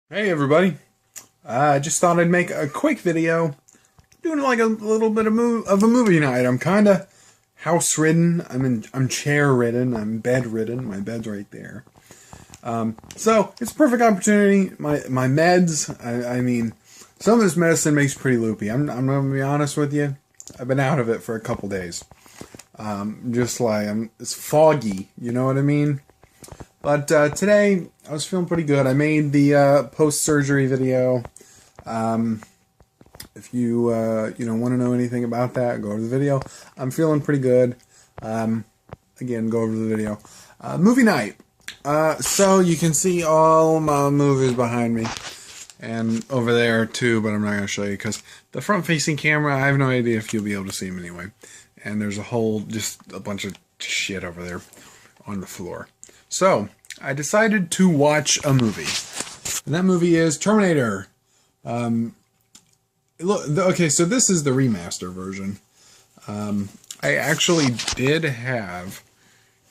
Hey everybody, I just thought I'd make a quick video doing like a little bit of a movie night. I'm kind of house-ridden, I'm chair-ridden, I'm bed-ridden, my bed's right there. So it's a perfect opportunity. My meds, I mean, some of this medicine makes me pretty loopy. I'm gonna be honest with you, I've been out of it for a couple days. It's foggy, you know what I mean? But today, I was feeling pretty good. I made the post-surgery video. If you want to know anything about that, go over the video. I'm feeling pretty good. Again, go over the video. Movie night. So you can see all my movies behind me. And over there too, but I'm not going to show you because the front-facing camera, I have no idea if you'll be able to see them anyway. And there's just a bunch of shit over there on the floor. So, I decided to watch a movie. And that movie is Terminator. Okay, so this is the remaster version. I actually did have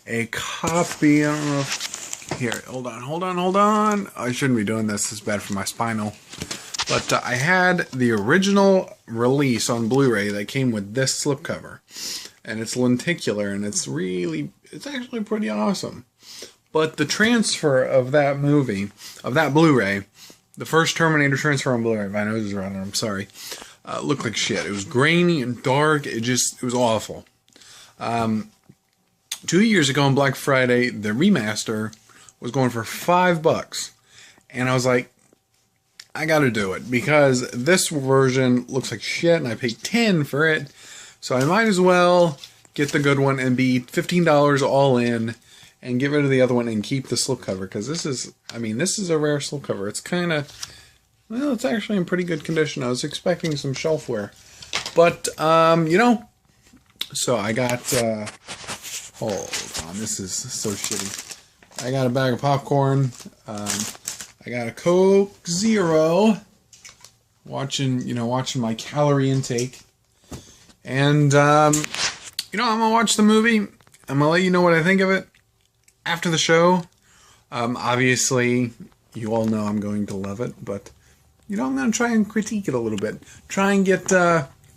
a copy. I don't know if... Here, hold on. I shouldn't be doing this. It's bad for my spinal. But I had the original release on Blu-ray that came with this slipcover. And it's lenticular, and it's actually pretty awesome. But the transfer of that movie, of that Blu-ray, the first Terminator transfer on Blu-ray, my nose is running, I'm sorry, looked like shit. It was grainy and dark. It was awful. 2 years ago on Black Friday, the remaster was going for $5. And I was like, I gotta do it. Because this version looks like shit, and I paid $10 for it. So I might as well get the good one and be $15 all in. And get rid of the other one and keep the slipcover, because this is a rare slipcover. It's kind of, well, it's actually in pretty good condition. I was expecting some shelf wear. But, so I got, hold on, this is so shitty. I got a bag of popcorn. I got a Coke Zero. Watching my calorie intake. And, I'm going to watch the movie. I'm going to let you know what I think of it after the show. Obviously, you all know I'm going to love it, but, I'm going to try and critique it a little bit. Try and get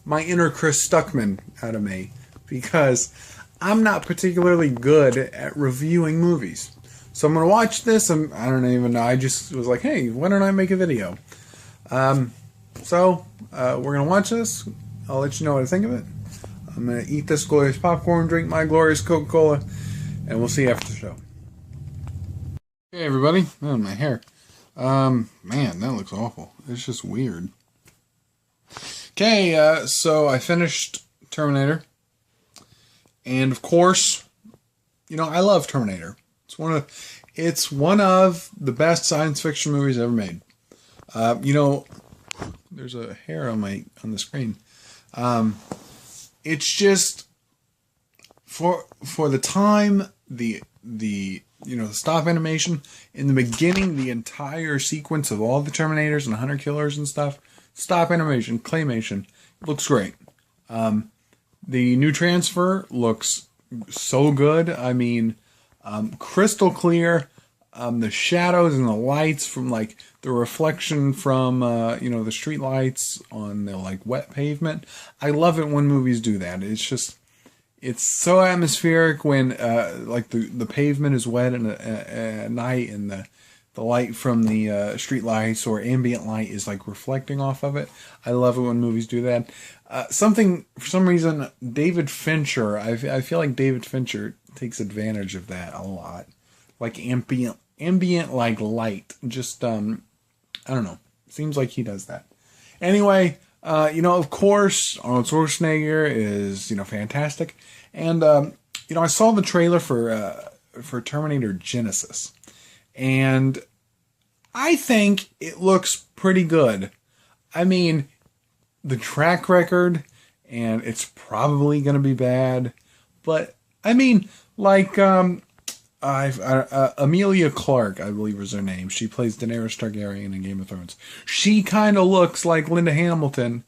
my inner Chris Stuckman out of me, because I'm not particularly good at reviewing movies. So I'm going to watch this, and I don't even know, I just was like, hey, why don't I make a video? So we're going to watch this. I'll let you know what I think of it. I'm going to eat this glorious popcorn, drink my glorious Coca-Cola, and we'll see you after the show. Hey everybody. Oh, my hair. Man, that looks awful. It's just weird. Okay, so I finished Terminator. And of course, I love Terminator. It's one of the best science fiction movies ever made. There's a hair on the screen. It's just for the time, the stop animation in the beginning, the entire sequence of all the Terminators and Hunter Killers and stuff, stop animation, claymation, looks great. The new transfer looks so good. I mean, crystal clear. The shadows and the lights from the reflection from the street lights on the wet pavement. I love it when movies do that. It's so atmospheric when the pavement is wet at night, and the light from the street lights or ambient light is reflecting off of it. I love it when movies do that. For some reason, David Fincher, I feel like David Fincher takes advantage of that a lot. Ambient light. Just I don't know. Seems like he does that. Anyway, of course, Arnold Schwarzenegger is fantastic. And I saw the trailer for Terminator Genesis, and I think it looks pretty good. I mean, the track record, and it's probably going to be bad, but I mean, Emilia Clarke, I believe is her name. She plays Daenerys Targaryen in Game of Thrones. She kind of looks like Linda Hamilton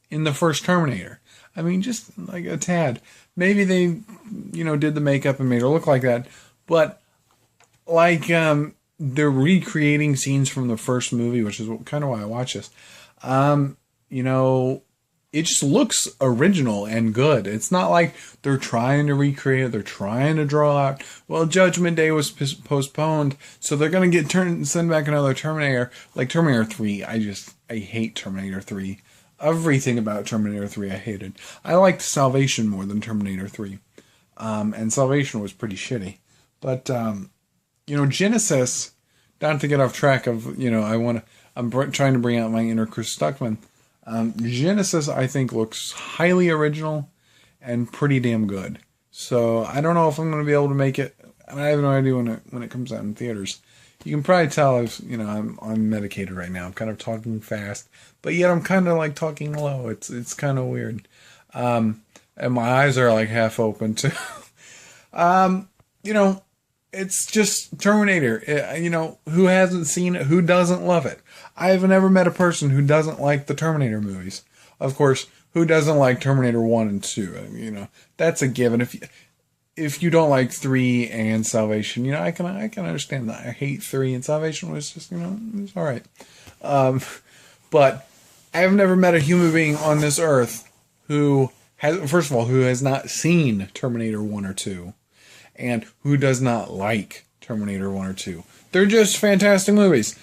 in the first Terminator. I mean, just a tad. Maybe they, did the makeup and made her look like that. But, they're recreating scenes from the first movie, which is kind of why I watch this. You know, it just looks original and good. It's not like they're trying to recreate it. They're trying to draw out, well, Judgment Day was postponed, so they're going to send back another Terminator, like Terminator 3. I hate Terminator 3. Everything about Terminator 3 I hated. I liked Salvation more than Terminator 3. And Salvation was pretty shitty. But, you know, Genesis, not to get off track of, you know, I'm trying to bring out my inner Chris Stuckman. Genesis, I think, looks highly original and pretty damn good. So I don't know if I'm going to be able to make it. I have no idea when it comes out in theaters. You can probably tell I'm medicated right now. I'm kind of talking fast, but yet I'm kind of like talking low. It's kind of weird. And my eyes are like half open too. You know, it's just Terminator. You know, who hasn't seen it? Who doesn't love it? I have never met a person who doesn't like the Terminator movies. Of course, who doesn't like Terminator 1 and 2? You know, that's a given. If you don't like 3 and Salvation, you know, I can understand that. I hate 3 and Salvation was just, you know, it was alright. But I've never met a human being on this earth who has not seen Terminator 1 or 2. And who does not like Terminator 1 or 2. They're just fantastic movies.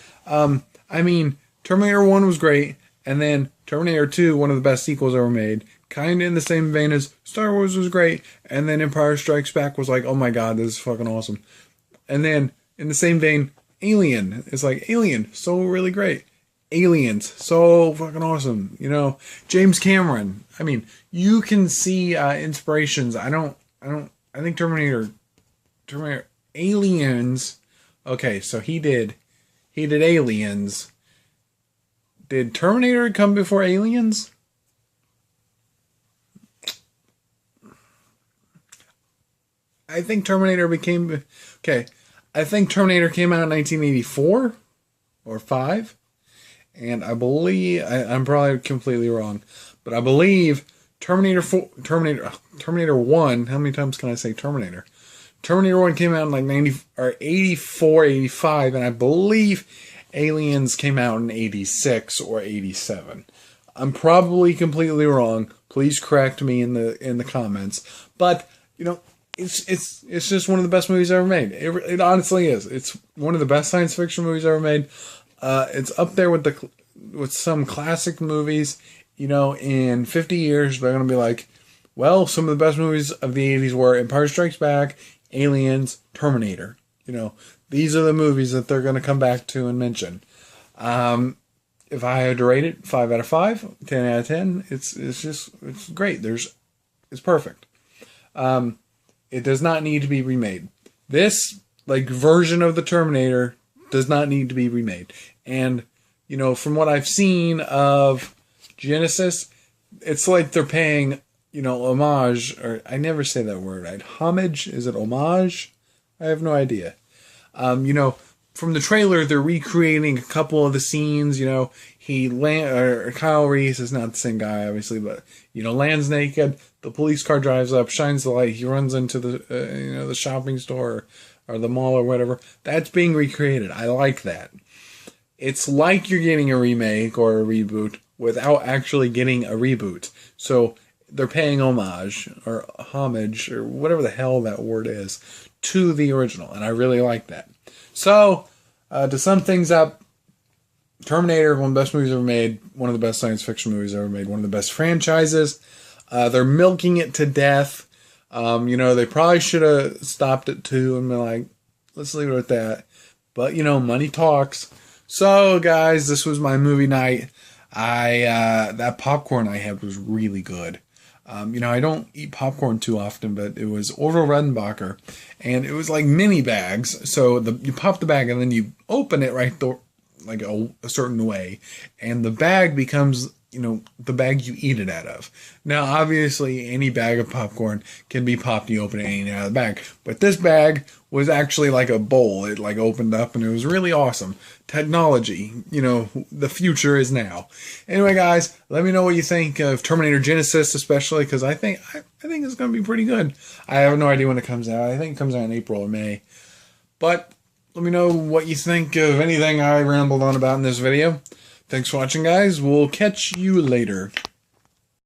I mean, Terminator 1 was great, and then Terminator 2, one of the best sequels ever made, kind of in the same vein as Star Wars was great, and then Empire Strikes Back was like, oh my god, this is fucking awesome. And then, in the same vein, Alien is like, Alien, so really great. Aliens, so fucking awesome. You know, James Cameron, I mean, you can see inspirations. I think Terminator, Aliens, okay, so he did Aliens. Did Terminator come before Aliens? I think Terminator came out in 1984 or 5. And I believe, I'm probably completely wrong, but I believe Terminator 1, how many times can I say Terminator? Terminator 1 came out in like 84, 85, and I believe Aliens came out in 86 or 87. I'm probably completely wrong. Please correct me in the comments. But, you know, it's just one of the best movies ever made. It honestly is. It's one of the best science fiction movies ever made. It's up there with some classic movies. You know, in 50 years, they're going to be like, well, some of the best movies of the 80s were Empire Strikes Back, Aliens, Terminator. You know, these are the movies that they're going to come back to and mention. If I had to rate it, 5 out of 5, 10 out of 10, it's great. It's perfect. It does not need to be remade. This, like, version of the Terminator does not need to be remade. And, you know, from what I've seen of Genesis, it's like they're paying, you know, homage, or I never say that word. Homage? Is it homage? I have no idea. You know, from the trailer, they're recreating a couple of the scenes. You know, Kyle Reese is not the same guy, obviously, but, you know, lands naked. The police car drives up, shines the light. He runs into the shopping store or the mall or whatever. That's being recreated. I like that. It's like you're getting a remake or a reboot without actually getting a reboot. So they're paying homage or whatever the hell that word is to the original. And I really like that. So, to sum things up, Terminator, one of the best movies ever made, one of the best science fiction movies ever made, one of the best franchises. They're milking it to death. You know, they probably should have stopped at 2 and been like, let's leave it at that. But, you know, money talks. So, guys, this was my movie night. That popcorn I had was really good. You know, I don't eat popcorn too often, but it was Orville Redenbacher, and it was like mini bags. So you pop the bag and then you open it like a certain way, and the bag becomes, you know, the bag you eat it out of. Now, obviously, any bag of popcorn can be popped, you open it and eat it out of the bag. But this bag was actually like a bowl. It like opened up and it was really awesome. Technology, you know, the future is now. Anyway, guys, let me know what you think of Terminator Genesis, especially because I think it's going to be pretty good. I have no idea when it comes out. I think it comes out in April or May. But Let me know what you think of anything I rambled on about in this video. Thanks for watching, guys. We'll catch you later.